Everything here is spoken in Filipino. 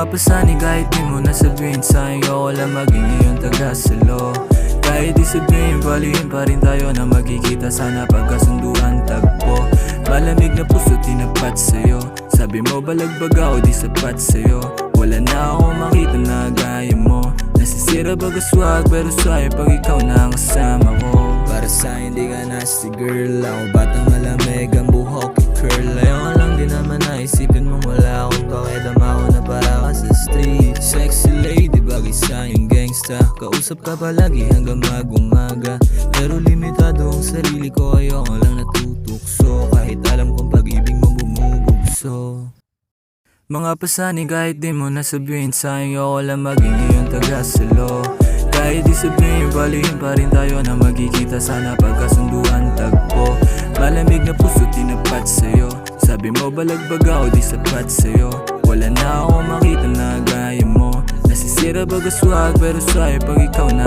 Mga pasanig kahit di mo nasabihin sa'yo, ako lang maging iyong tagasalo. Kahit di sabihin, balihin pa rin tayo na magkikita sana pagkasunduan tagpo. Malamig na puso tinapat sa'yo, sabi mo balagbag ako di sapat sa'yo. Wala na akong makita na gaya mo, nasisira baga swag pero sway pag ikaw na ang kasama ko. Para sa'kin di ka nasty girl, ako batang malamig ang buhok i-curl. Ayaw lang din naman naisipin mong wala akong pakidama ko na para ka sa street. Sexy lady bagay sa'king gangsta, kausap ka palagi hanggang mag-umaga. Pero limitado ang sarili ko, ayoko lang natutukso, kahit alam kong pag-ibig mo bumubugso. Mga pasanig kahit di mo nasabihin sa'yo, ako lang maging iyong tagasalo. Kahit di sabihin, balihin pa rin tayo na magkikita sana pagkasunduan tagpo. Malamig na puso tinapat sa'yo, sabi mo balagbag ako di sapat sa'yo. Wala na akong makita na gaya mo, nasisira baga swag pero sway pag ikaw na